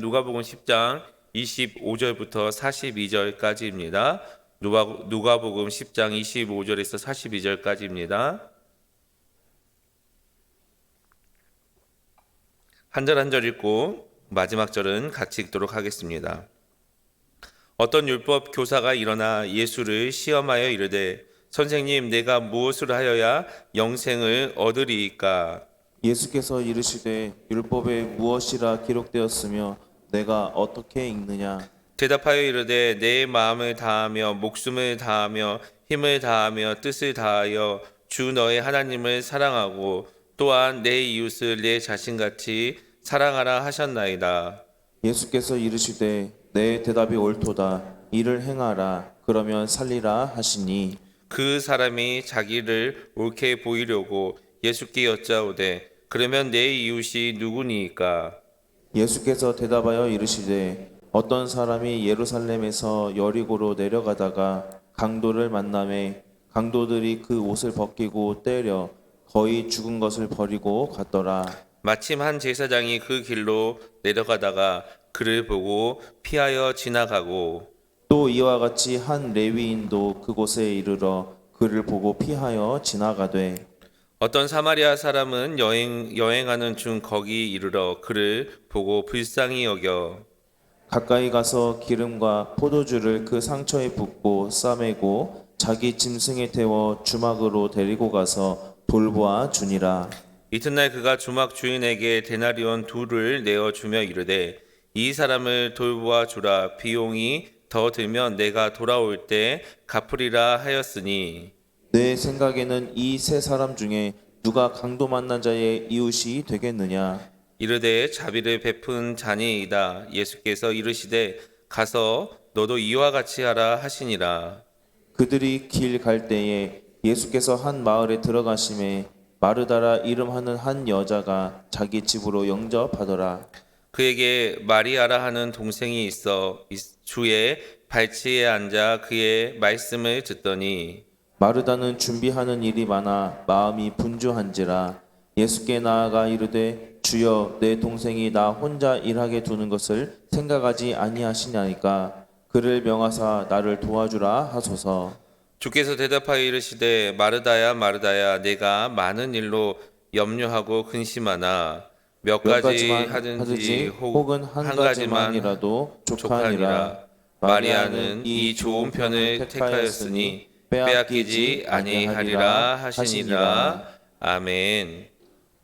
누가복음 10장 25절부터 42절까지입니다. 누가복음 10장 25절에서 42절까지입니다. 한 절 한 절 읽고 마지막 절은 같이 읽도록 하겠습니다. 어떤 율법 교사가 일어나 예수를 시험하여 이르되 선생님, 내가 무엇을 하여야 영생을 얻으리이까? 예수께서 이르시되 율법에 무엇이라 기록되었으며 내가 어떻게 읽느냐. 대답하여 이르되 내 마음을 다하며 목숨을 다하며 힘을 다하며 뜻을 다하여 주 너의 하나님을 사랑하고 또한 내 이웃을 내 자신같이 사랑하라 하셨나이다. 예수께서 이르시되 내 대답이 옳도다. 이를 행하라. 그러면 살리라 하시니 그 사람이 자기를 옳게 보이려고 예수께 여짜오되 그러면 내 이웃이 누구니이까? 예수께서 대답하여 이르시되 어떤 사람이 예루살렘에서 여리고로 내려가다가 강도를 만나매 강도들이 그 옷을 벗기고 때려 거의 죽은 것을 버리고 갔더라. 마침 한 제사장이 그 길로 내려가다가 그를 보고 피하여 지나가고 또 이와 같이 한 레위인도 그곳에 이르러 그를 보고 피하여 지나가되 어떤 사마리아 사람은 여행하는 중 거기 이르러 그를 보고 불쌍히 여겨 가까이 가서 기름과 포도주를 그 상처에 붓고 싸매고 자기 짐승에 태워 주막으로 데리고 가서 돌보아 주니라. 이튿날 그가 주막 주인에게 데나리온 둘을 내어 주며 이르되 이 사람을 돌보아 주라. 비용이 더 들면 내가 돌아올 때 갚으리라 하였으니 내 생각에는 이 세 사람 중에 누가 강도 만난 자의 이웃이 되겠느냐. 이르되 자비를 베푼 자니이다. 예수께서 이르시되 가서 너도 이와 같이 하라 하시니라. 그들이 길 갈 때에 예수께서 한 마을에 들어가심에 마르다라 이름하는 한 여자가 자기 집으로 영접하더라. 그에게 마리아라 하는 동생이 있어 주의 발치에 앉아 그의 말씀을 듣더니 마르다는 준비하는 일이 많아 마음이 분주한지라 예수께 나아가 이르되 주여 내 동생이 나 혼자 일하게 두는 것을 생각하지 아니하시나이까. 그를 명하사 나를 도와주라 하소서. 주께서 대답하여 이르시되 마르다야 마르다야 내가 많은 일로 염려하고 근심하나 몇 몇 가지 가지만 하든지 혹은 한 가지만이라도 족하니라. 마리아는 이 좋은 편을 택하였으니 빼앗기지 아니하리라 하시니라. 아멘.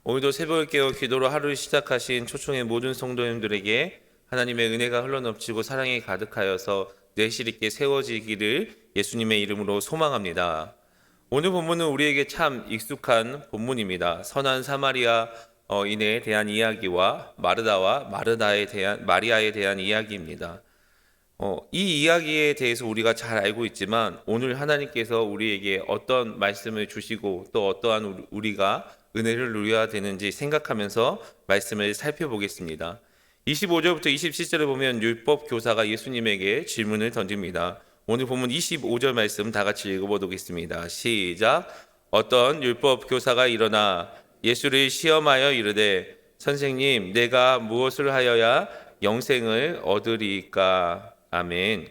오늘도 새벽을 깨어 기도로 하루를 시작하신 초청의 모든 성도님들에게 하나님의 은혜가 흘러넘치고 사랑이 가득하여서 내실 있게 세워지기를 예수님의 이름으로 소망합니다. 오늘 본문은 우리에게 참 익숙한 본문입니다. 선한 사마리아인에 대한 이야기와 마리아에 대한 이야기입니다. 이 이야기에 대해서 우리가 잘 알고 있지만 오늘 하나님께서 우리에게 어떤 말씀을 주시고 또 어떠한 우리가 은혜를 누려야 되는지 생각하면서 말씀을 살펴보겠습니다. 25절부터 27절을 보면 율법 교사가 예수님에게 질문을 던집니다. 오늘 본문 25절 말씀 다 같이 읽어보겠습니다. 시작. 어떤 율법 교사가 일어나 예수를 시험하여 이르되 선생님, 내가 무엇을 하여야 영생을 얻으리까? 아멘.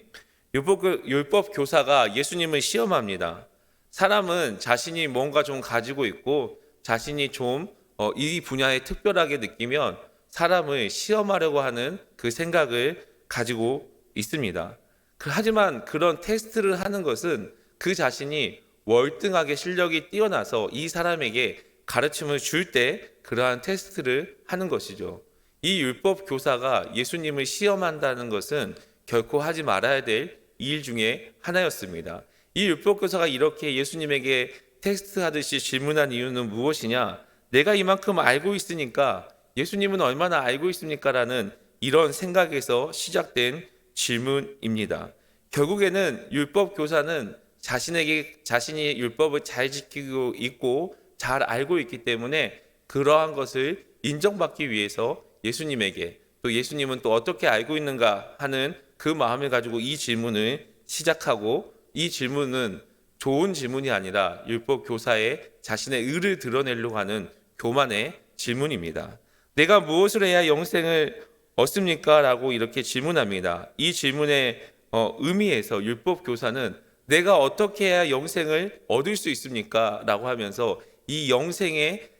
율법 교사가 예수님을 시험합니다. 사람은 자신이 뭔가 좀 가지고 있고 자신이 좀 이 분야에 특별하게 느끼면 사람을 시험하려고 하는 그 생각을 가지고 있습니다. 하지만 그런 테스트를 하는 것은 그 자신이 월등하게 실력이 뛰어나서 이 사람에게 가르침을 줄 때 그러한 테스트를 하는 것이죠. 이 율법 교사가 예수님을 시험한다는 것은 결코 하지 말아야 될 일 중에 하나였습니다. 이 율법 교사가 이렇게 예수님에게 테스트하듯이 질문한 이유는 무엇이냐? 내가 이만큼 알고 있으니까 예수님은 얼마나 알고 있습니까? 라는 이런 생각에서 시작된 질문입니다. 결국에는 율법 교사는 자신이 율법을 잘 지키고 있고 잘 알고 있기 때문에 그러한 것을 인정받기 위해서 예수님에게 또 예수님은 또 어떻게 알고 있는가 하는 그 마음을 가지고 이 질문을 시작하고 이 질문은 좋은 질문이 아니라 율법 교사의 자신의 의를 드러내려고 하는 교만의 질문입니다. 내가 무엇을 해야 영생을 얻습니까? 라고 이렇게 질문합니다. 이 질문의 의미에서 율법 교사는 내가 어떻게 해야 영생을 얻을 수 있습니까? 라고 하면서 이 영생을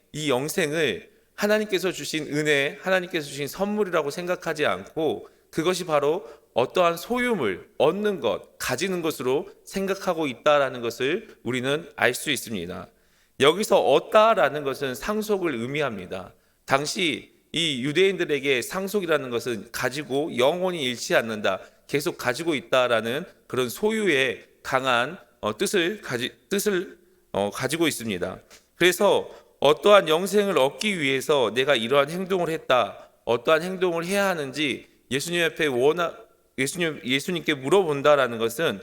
하나님께서 주신 은혜, 하나님께서 주신 선물이라고 생각하지 않고 그것이 바로 어떠한 소유물, 얻는 것, 가지는 것으로 생각하고 있다라는 것을 우리는 알 수 있습니다. 여기서 얻다라는 것은 상속을 의미합니다. 당시 이 유대인들에게 상속이라는 것은 가지고 영원히 잃지 않는다, 계속 가지고 있다라는 그런 소유의 강한 뜻을 가지고 있습니다. 그래서 어떠한 영생을 얻기 위해서 내가 이러한 행동을 했다, 어떠한 행동을 해야 하는지 예수님 앞에 예수님께 물어본다라는 것은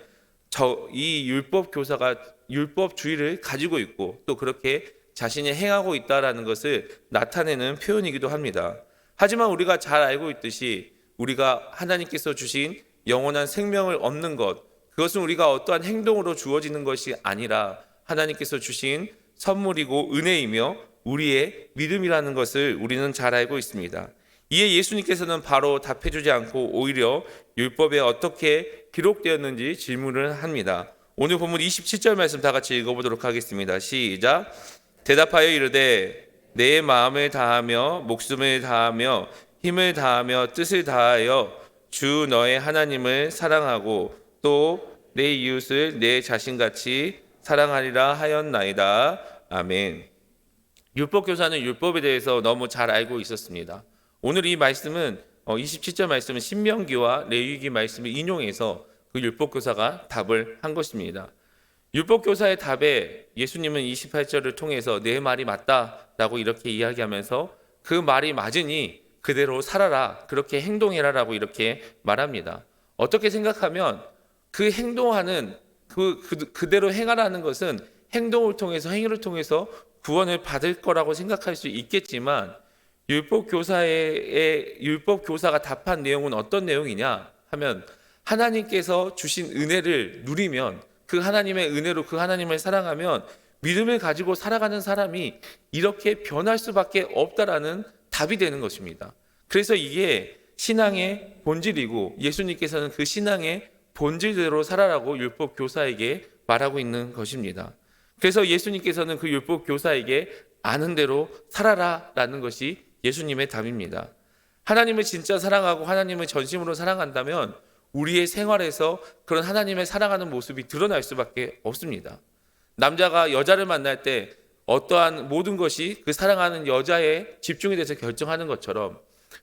이 율법 교사가 율법주의를 가지고 있고 또 그렇게 자신이 행하고 있다라는 것을 나타내는 표현이기도 합니다. 하지만 우리가 잘 알고 있듯이 우리가 하나님께서 주신 영원한 생명을 얻는 것, 그것은 우리가 어떠한 행동으로 주어지는 것이 아니라 하나님께서 주신 선물이고 은혜이며 우리의 믿음이라는 것을 우리는 잘 알고 있습니다. 이에 예수님께서는 바로 답해주지 않고 오히려 율법에 어떻게 기록되었는지 질문을 합니다. 오늘 본문 27절 말씀 다 같이 읽어보도록 하겠습니다. 시작. 대답하여 이르되 내 마음을 다하며 목숨을 다하며 힘을 다하며 뜻을 다하여 주 너의 하나님을 사랑하고 또 내 이웃을 내 자신같이 사랑하리라 하였나이다. 아멘. 율법 교사는 율법에 대해서 너무 잘 알고 있었습니다. 오늘 이 말씀은 27절 말씀은 신명기와 레위기 말씀을 인용해서 그 율법 교사가 답을 한 것입니다. 율법 교사의 답에 예수님은 28절을 통해서 내 말이 맞다라고 이렇게 이야기하면서 그 말이 맞으니 그대로 살아라, 그렇게 행동해라라고 이렇게 말합니다. 어떻게 생각하면 그 행동하는 그대로 행하라는 것은 행동을 통해서 행위를 통해서 구원을 받을 거라고 생각할 수 있겠지만 율법 교사가 답한 내용은 어떤 내용이냐 하면 하나님께서 주신 은혜를 누리면 그 하나님의 은혜로 그 하나님을 사랑하면 믿음을 가지고 살아가는 사람이 이렇게 변할 수밖에 없다라는 답이 되는 것입니다. 그래서 이게 신앙의 본질이고 예수님께서는 그 신앙의 본질대로 살아라고 율법 교사에게 말하고 있는 것입니다. 그래서 예수님께서는 그 율법 교사에게 아는 대로 살아라라는 것이 예수님의 답입니다. 하나님을 진짜 사랑하고 하나님을 전심으로 사랑한다면 우리의 생활에서 그런 하나님을 사랑하는 모습이 드러날 수밖에 없습니다. 남자가 여자를 만날 때 어떠한 모든 것이 그 사랑하는 여자의 집중에 대해서 결정하는 것처럼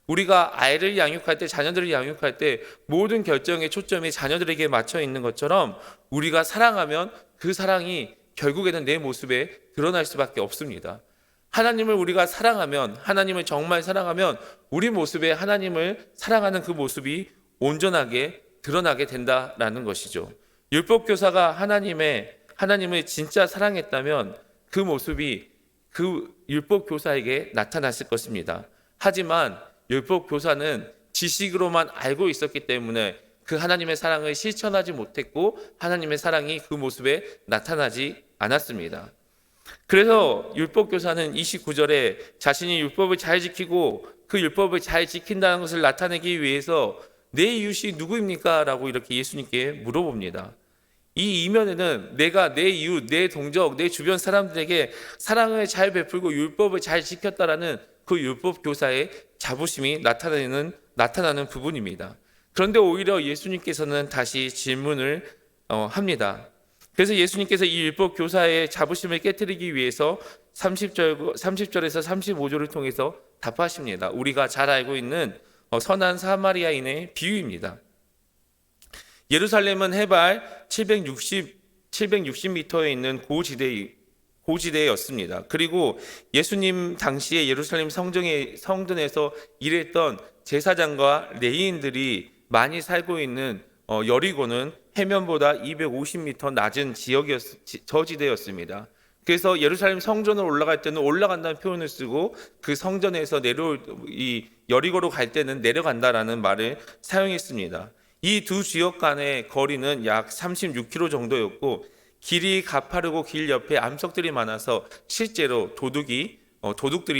우리가 아이를 양육할 때, 자녀들을 양육할 때 모든 결정의 초점이 자녀들에게 맞춰 있는 것처럼 우리가 사랑하면 그 사랑이 결국에는 내 모습에 드러날 수밖에 없습니다. 하나님을 우리가 사랑하면, 하나님을 정말 사랑하면 우리 모습에 하나님을 사랑하는 그 모습이 온전하게 드러나게 된다라는 것이죠. 율법 교사가 하나님을 진짜 사랑했다면 그 모습이 그 율법 교사에게 나타났을 것입니다. 하지만 율법 교사는 지식으로만 알고 있었기 때문에 그 하나님의 사랑을 실천하지 못했고 하나님의 사랑이 그 모습에 나타나지 않았습니다. 그래서 율법 교사는 29절에 자신이 율법을 잘 지키고 그 율법을 잘 지킨다는 것을 나타내기 위해서 내 이웃이 누구입니까? 라고 이렇게 예수님께 물어봅니다. 이 이면에는 내가 내 이웃, 내 동족, 내 주변 사람들에게 사랑을 잘 베풀고 율법을 잘 지켰다라는 그 율법 교사의 자부심이 나타나는 부분입니다. 그런데 오히려 예수님께서는 다시 질문을 합니다. 그래서 예수님께서 이 율법 교사의 자부심을 깨뜨리기 위해서 30절에서 35절을 통해서 답하십니다. 우리가 잘 알고 있는 선한 사마리아인의 비유입니다. 예루살렘은 해발 760m에 있는 고지대였습니다. 그리고 예수님 당시에 예루살렘 성전에서 일했던 제사장과 레위인들이 많이 살고 있는 여리고는 해면보다 250m 낮은 저지대였습니다. 그래서 예루살렘 성전을 올라갈 때는 올라간다는 표현을 쓰고 그 성전에서 이 여리고로 갈 때는 내려간다라는 말을 사용했습니다. 이 두 지역 간의 거리는 약 36km 정도였고 길이 가파르고 길 옆에 암석들이 많아서 실제로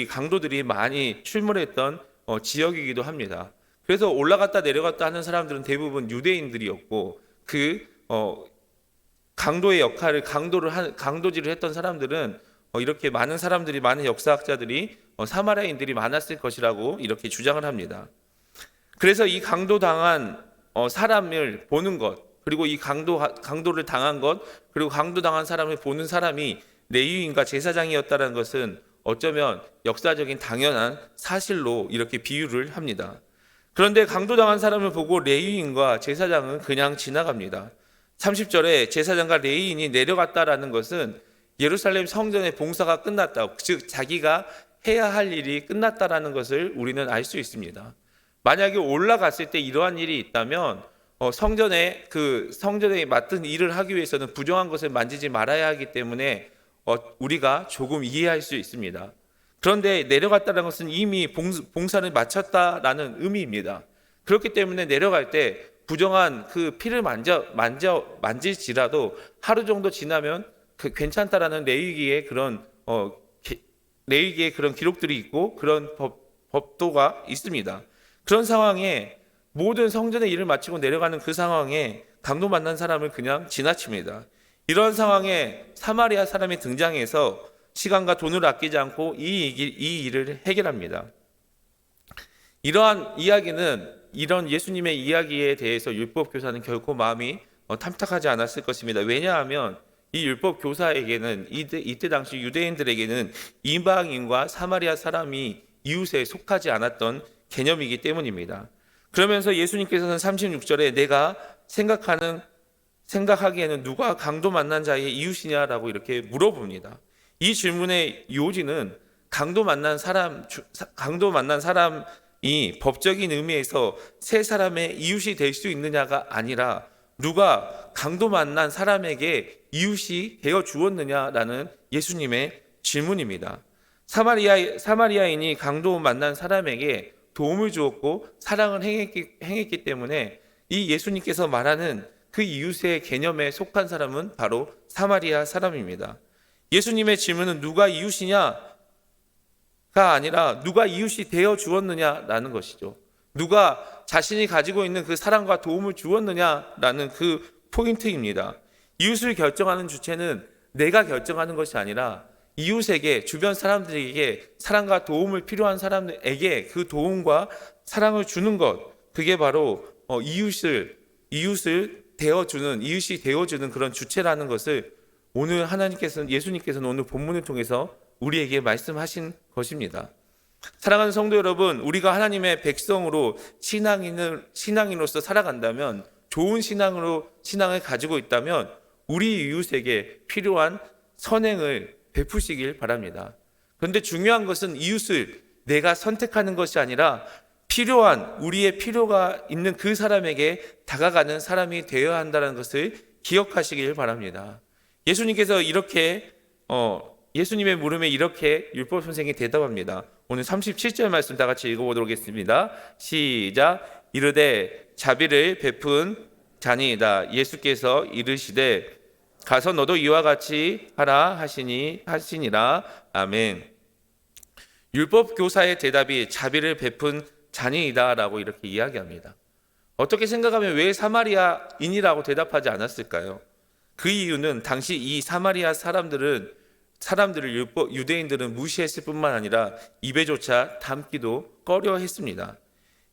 강도들이 많이 출몰했던 지역이기도 합니다. 그래서 올라갔다 내려갔다 하는 사람들은 대부분 유대인들이었고 강도의 역할을 강도질을 했던 사람들은 이렇게 많은 사람들이 많은 역사학자들이 사마리아인들이 많았을 것이라고 이렇게 주장을 합니다. 그래서 이 강도당한 사람을 보는 것, 그리고 이 강도를 당한 것, 그리고 강도당한 사람을 보는 사람이 레위인과 제사장이었다는 것은 어쩌면 역사적인 당연한 사실로 이렇게 비유를 합니다. 그런데 강도당한 사람을 보고 레위인과 제사장은 그냥 지나갑니다. 30절에 제사장과 레위인이 내려갔다라는 것은 예루살렘 성전의 봉사가 끝났다, 즉 자기가 해야 할 일이 끝났다라는 것을 우리는 알 수 있습니다. 만약에 올라갔을 때 이러한 일이 있다면 성전에 맡은 일을 하기 위해서는 부정한 것을 만지지 말아야 하기 때문에 우리가 조금 이해할 수 있습니다. 그런데 내려갔다는 것은 이미 봉사를 마쳤다라는 의미입니다. 그렇기 때문에 내려갈 때 부정한 그 피를 만질지라도 하루 정도 지나면 괜찮다라는 레위기의 그런 기록들이 있고 그런 법도가 있습니다. 그런 상황에 모든 성전의 일을 마치고 내려가는 그 상황에 강도 만난 사람을 그냥 지나칩니다. 이런 상황에 사마리아 사람이 등장해서 시간과 돈을 아끼지 않고 이 일을 해결합니다. 이러한 이야기는, 이런 예수님의 이야기에 대해서 율법 교사는 결코 마음이 탐탁하지 않았을 것입니다. 왜냐하면 이 율법 교사에게는 이때 당시 유대인들에게는 이방인과 사마리아 사람이 이웃에 속하지 않았던 개념이기 때문입니다. 그러면서 예수님께서는 36절에 내가 생각하기에는 누가 강도 만난 자의 이웃이냐라고 이렇게 물어봅니다. 이 질문의 요지는 강도 만난 사람이 법적인 의미에서 세 사람의 이웃이 될 수 있느냐가 아니라 누가 강도 만난 사람에게 이웃이 되어 주었느냐라는 예수님의 질문입니다. 사마리아인이 강도 만난 사람에게 도움을 주었고 사랑을 행했기 때문에 이 예수님께서 말하는 그 이웃의 개념에 속한 사람은 바로 사마리아 사람입니다. 예수님의 질문은 누가 이웃이냐가 아니라 누가 이웃이 되어 주었느냐라는 것이죠. 누가 자신이 가지고 있는 그 사랑과 도움을 주었느냐라는 그 포인트입니다. 이웃을 결정하는 주체는 내가 결정하는 것이 아니라 이웃에게, 주변 사람들에게 사랑과 도움을 필요한 사람들에게 그 도움과 사랑을 주는 것, 그게 바로 이웃이 되어주는 그런 주체라는 것을 오늘 예수님께서는 오늘 본문을 통해서 우리에게 말씀하신 것입니다. 사랑하는 성도 여러분, 우리가 하나님의 백성으로 신앙인으로서 살아간다면, 좋은 신앙을 가지고 있다면 우리 이웃에게 필요한 선행을 베푸시길 바랍니다. 그런데 중요한 것은 이웃을 내가 선택하는 것이 아니라 우리의 필요가 있는 그 사람에게 다가가는 사람이 되어야 한다는 것을 기억하시길 바랍니다. 예수님께서 예수님의 물음에 이렇게 율법 선생이 대답합니다. 오늘 37절 말씀 다 같이 읽어보도록 하겠습니다. 시작. 이르되 자비를 베푼 자니이다. 예수께서 이르시되 가서 너도 이와 같이 하라 하시니라. 아멘. 율법 교사의 대답이 자비를 베푼 자니이다라고 이렇게 이야기합니다. 어떻게 생각하면 왜 사마리아인이라고 대답하지 않았을까요? 그 이유는 당시 이 사마리아 사람들을 유대인들은 무시했을 뿐만 아니라 입에조차 담기도 꺼려했습니다.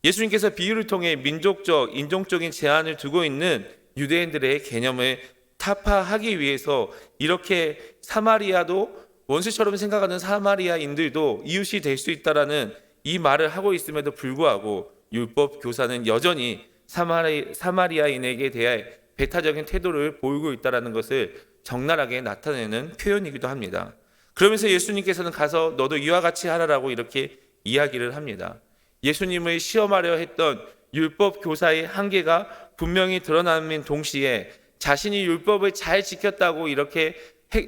예수님께서 비유를 통해 민족적, 인종적인 제한을 두고 있는 유대인들의 개념을 타파하기 위해서 이렇게 사마리아도 원수처럼 생각하는 사마리아인들도 이웃이 될 수 있다라는 이 말을 하고 있음에도 불구하고 율법 교사는 여전히 사마리아인에게 대해 배타적인 태도를 보이고 있다는 것을 적나라하게 나타내는 표현이기도 합니다. 그러면서 예수님께서는 가서 너도 이와 같이 하라라고 이렇게 이야기를 합니다. 예수님을 시험하려 했던 율법 교사의 한계가 분명히 드러나는 동시에 자신이 율법을 잘 지켰다고 이렇게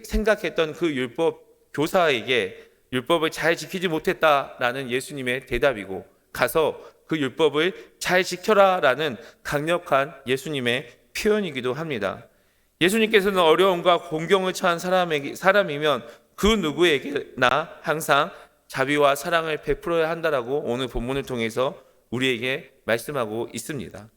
생각했던 그 율법 교사에게 율법을 잘 지키지 못했다라는 예수님의 대답이고, 가서 그 율법을 잘 지켜라라는 강력한 예수님의 표현이기도 합니다. 예수님께서는 어려움과 공경을 처한 사람이면 그 누구에게나 항상 자비와 사랑을 베풀어야 한다라고 오늘 본문을 통해서 우리에게 말씀하고 있습니다.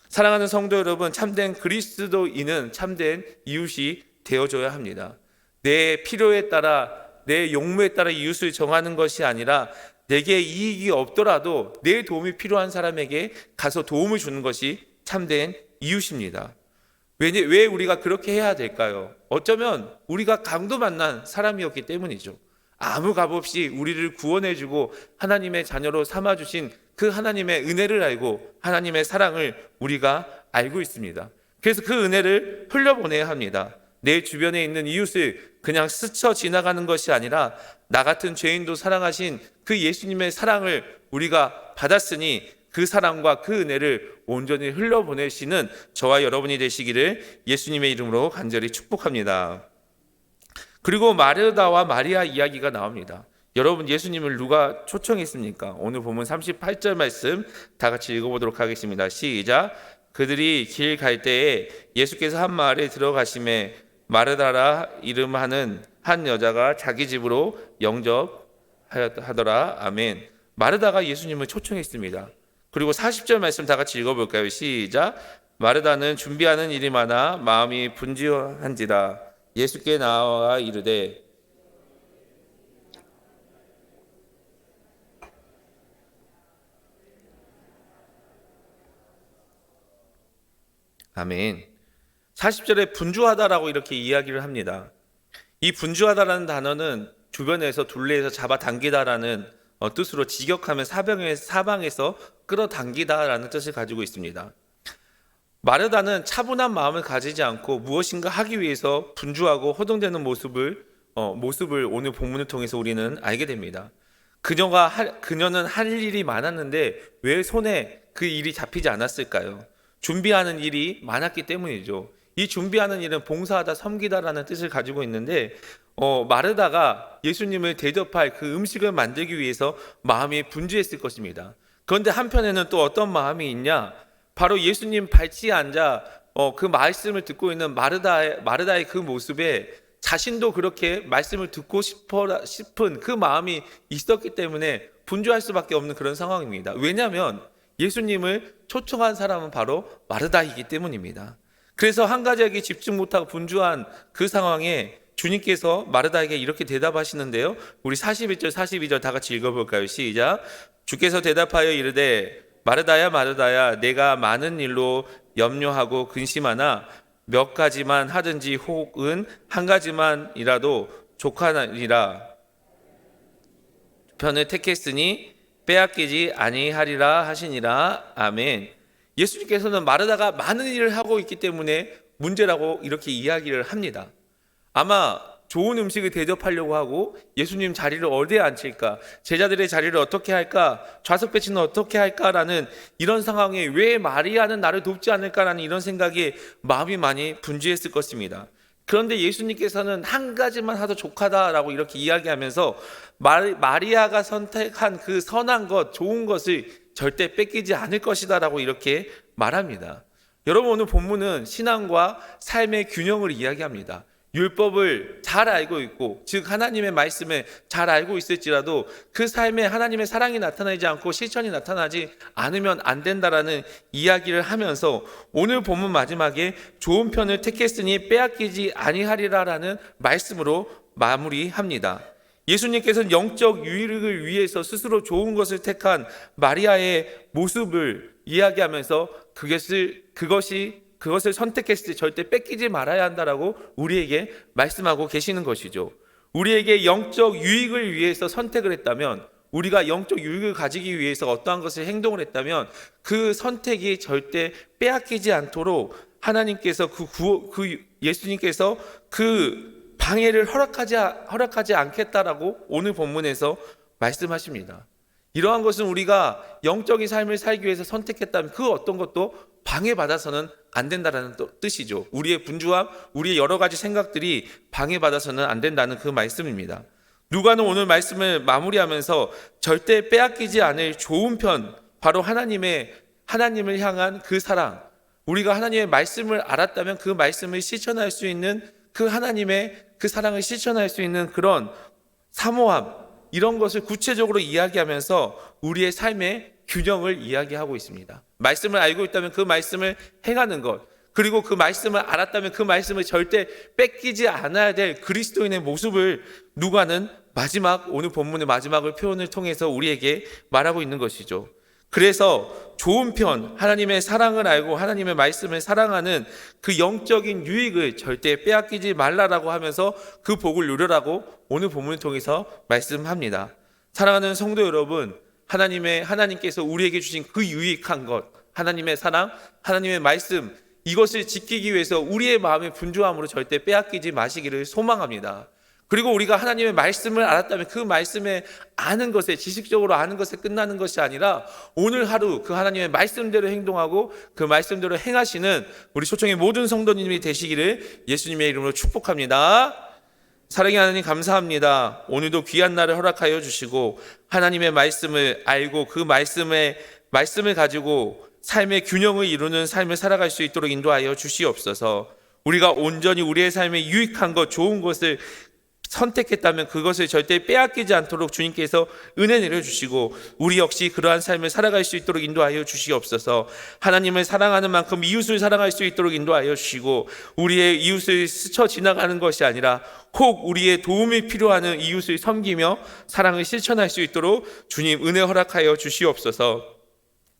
사랑하는 성도 여러분, 참된 그리스도인은 참된 이웃이 되어줘야 합니다. 내 필요에 따라, 내 용무에 따라 이웃을 정하는 것이 아니라 내게 이익이 없더라도 내 도움이 필요한 사람에게 가서 도움을 주는 것이 참된 이웃입니다. 왜 우리가 그렇게 해야 될까요? 어쩌면 우리가 강도 만난 사람이었기 때문이죠. 아무 값 없이 우리를 구원해주고 하나님의 자녀로 삼아주신 그 하나님의 은혜를 알고 하나님의 사랑을 우리가 알고 있습니다. 그래서 그 은혜를 흘려보내야 합니다. 내 주변에 있는 이웃을 그냥 스쳐 지나가는 것이 아니라 나 같은 죄인도 사랑하신 그 예수님의 사랑을 우리가 받았으니 그 사랑과 그 은혜를 온전히 흘려보내시는 저와 여러분이 되시기를 예수님의 이름으로 간절히 축복합니다. 그리고 마르다와 마리아 이야기가 나옵니다. 여러분, 예수님을 누가 초청했습니까? 오늘 본문 38절 말씀 다 같이 읽어보도록 하겠습니다. 시작. 그들이 길 갈 때에 예수께서 한 마을에 들어가심에 마르다라 이름하는 한 여자가 자기 집으로 영접하더라. 아멘. 마르다가 예수님을 초청했습니다. 그리고 40절 말씀 다 같이 읽어볼까요? 시작. 마르다는 준비하는 일이 많아 마음이 분주한지라 예수께 나와 이르되 아멘. 40절에 분주하다라고 이렇게 이야기를 합니다. 이 분주하다라는 단어는 주변에서 둘레에서 잡아당기다라는 뜻으로 직역하면 사방에서 끌어당기다라는 뜻을 가지고 있습니다. 마르다는 차분한 마음을 가지지 않고 무엇인가 하기 위해서 분주하고 허둥대는 모습을 오늘 본문을 통해서 우리는 알게 됩니다. 그녀는 할 일이 많았는데 왜 손에 그 일이 잡히지 않았을까요? 준비하는 일이 많았기 때문이죠. 이 준비하는 일은 봉사하다, 섬기다라는 뜻을 가지고 있는데 마르다가 예수님을 대접할 그 음식을 만들기 위해서 마음이 분주했을 것입니다. 그런데 한편에는 또 어떤 마음이 있냐? 바로 예수님 발치에 앉아 그 말씀을 듣고 있는 마르다의 그 모습에 자신도 그렇게 말씀을 듣고 싶은 그 마음이 있었기 때문에 분주할 수밖에 없는 그런 상황입니다. 왜냐하면 예수님을 초청한 사람은 바로 마르다이기 때문입니다. 그래서 한 가지에게 집중 못하고 분주한 그 상황에 주님께서 마르다에게 이렇게 대답하시는데요. 우리 41절 42절 다 같이 읽어볼까요? 시작. 주께서 대답하여 이르되 마르다야 마르다야 내가 많은 일로 염려하고 근심하나 몇 가지만 하든지 혹은 한 가지만이라도 족하니라 편을 택했으니 빼앗기지 아니하리라 하시니라. 아멘. 예수님께서는 마르다가 많은 일을 하고 있기 때문에 문제라고 이렇게 이야기를 합니다. 아마 좋은 음식을 대접하려고 하고 예수님 자리를 어디에 앉힐까, 제자들의 자리를 어떻게 할까, 좌석 배치는 어떻게 할까라는 이런 상황에 왜 마리아는 나를 돕지 않을까라는 이런 생각에 마음이 많이 분주했을 것입니다. 그런데 예수님께서는 한 가지만 하도 족하다라고 이렇게 이야기하면서 마리아가 선택한 그 선한 것, 좋은 것을 절대 뺏기지 않을 것이다라고 이렇게 말합니다. 여러분, 오늘 본문은 신앙과 삶의 균형을 이야기합니다. 율법을 잘 알고 있고, 즉 하나님의 말씀을 잘 알고 있을지라도 그 삶에 하나님의 사랑이 나타나지 않고 실천이 나타나지 않으면 안 된다라는 이야기를 하면서 오늘 본문 마지막에 좋은 편을 택했으니 빼앗기지 아니하리라라는 말씀으로 마무리합니다. 예수님께서는 영적 유익을 위해서 스스로 좋은 것을 택한 마리아의 모습을 이야기하면서 그것을 선택했을 때 절대 뺏기지 말아야 한다라고 우리에게 말씀하고 계시는 것이죠. 우리에게 영적 유익을 위해서 선택을 했다면, 우리가 영적 유익을 가지기 위해서 어떠한 것을 행동을 했다면 그 선택이 절대 빼앗기지 않도록 하나님께서 예수님께서 그 방해를 허락하지 않겠다라고 오늘 본문에서 말씀하십니다. 이러한 것은 우리가 영적인 삶을 살기 위해서 선택했다면 그 어떤 것도 방해받아서는 안 된다는 뜻이죠. 우리의 분주함, 우리의 여러 가지 생각들이 방해받아서는 안 된다는 그 말씀입니다. 누가는 오늘 말씀을 마무리하면서 절대 빼앗기지 않을 좋은 편, 바로 하나님을 향한 그 사랑, 우리가 하나님의 말씀을 알았다면 그 말씀을 실천할 수 있는 그 하나님의 그 사랑을 실천할 수 있는 그런 사모함, 이런 것을 구체적으로 이야기하면서 우리의 삶에 균형을 이야기하고 있습니다. 말씀을 알고 있다면 그 말씀을 행하는 것, 그리고 그 말씀을 알았다면 그 말씀을 절대 뺏기지 않아야 될 그리스도인의 모습을 누가는 오늘 본문의 마지막을 표현을 통해서 우리에게 말하고 있는 것이죠. 그래서 좋은 편, 하나님의 사랑을 알고 하나님의 말씀을 사랑하는 그 영적인 유익을 절대 빼앗기지 말라라고 하면서 그 복을 누려라고 오늘 본문을 통해서 말씀합니다. 사랑하는 성도 여러분, 하나님께서 우리에게 주신 그 유익한 것, 하나님의 사랑, 하나님의 말씀, 이것을 지키기 위해서 우리의 마음의 분주함으로 절대 빼앗기지 마시기를 소망합니다. 그리고 우리가 하나님의 말씀을 알았다면 그 말씀에 아는 것에, 지식적으로 아는 것에 끝나는 것이 아니라 오늘 하루 그 하나님의 말씀대로 행동하고 그 말씀대로 행하시는 우리 초청의 모든 성도님이 되시기를 예수님의 이름으로 축복합니다. 사랑의 하나님 감사합니다. 오늘도 귀한 날을 허락하여 주시고 하나님의 말씀을 알고 그 말씀을 가지고 삶의 균형을 이루는 삶을 살아갈 수 있도록 인도하여 주시옵소서. 우리가 온전히 우리의 삶에 유익한 것, 좋은 것을 선택했다면 그것을 절대 빼앗기지 않도록 주님께서 은혜 내려주시고 우리 역시 그러한 삶을 살아갈 수 있도록 인도하여 주시옵소서. 하나님을 사랑하는 만큼 이웃을 사랑할 수 있도록 인도하여 주시고 우리의 이웃을 스쳐 지나가는 것이 아니라 혹 우리의 도움이 필요한 이웃을 섬기며 사랑을 실천할 수 있도록 주님 은혜 허락하여 주시옵소서.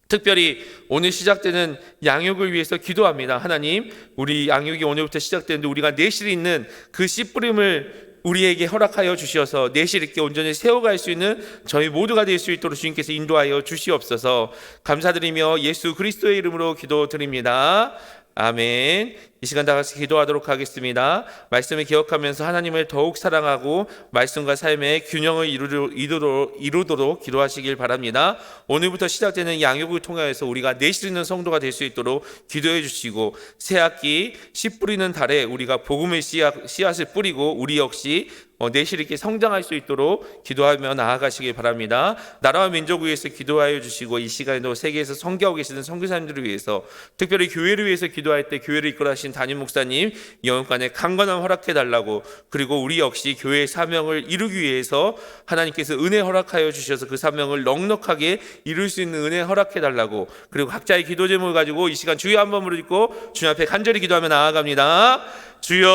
특별히 오늘 시작되는 양육을 위해서 기도합니다. 하나님, 우리 양육이 오늘부터 시작되는데 우리가 내실 있는 그 씨 뿌림을 우리에게 허락하여 주시어서 내실 있게 온전히 세워갈 수 있는 저희 모두가 될 수 있도록 주님께서 인도하여 주시옵소서. 감사드리며 예수 그리스도의 이름으로 기도드립니다. 아멘. 이 시간 다 같이 기도하도록 하겠습니다. 말씀을 기억하면서 하나님을 더욱 사랑하고 말씀과 삶의 균형을 이루도록 기도하시길 바랍니다. 오늘부터 시작되는 양육을 통하여서 우리가 내실 있는 성도가 될 수 있도록 기도해 주시고 새학기 씨 뿌리는 달에 우리가 복음의 씨앗을 뿌리고 우리 역시 내실 있게 성장할 수 있도록 기도하며 나아가시길 바랍니다. 나라와 민족을 위해서 기도하여 주시고 이 시간에도 세계에서 선교하고 계시는 선교사님들을 위해서 특별히 교회를 위해서 기도할 때 교회를 이끌어가신 담임 목사님 영원간에 강건함 허락해 달라고, 그리고 우리 역시 교회의 사명을 이루기 위해서 하나님께서 은혜 허락하여 주셔서 그 사명을 넉넉하게 이룰 수 있는 은혜 허락해 달라고, 그리고 각자의 기도 제목을 가지고 이 시간 주여 한번 부르짖고 주님 앞에 간절히 기도하며 나아갑니다. 주여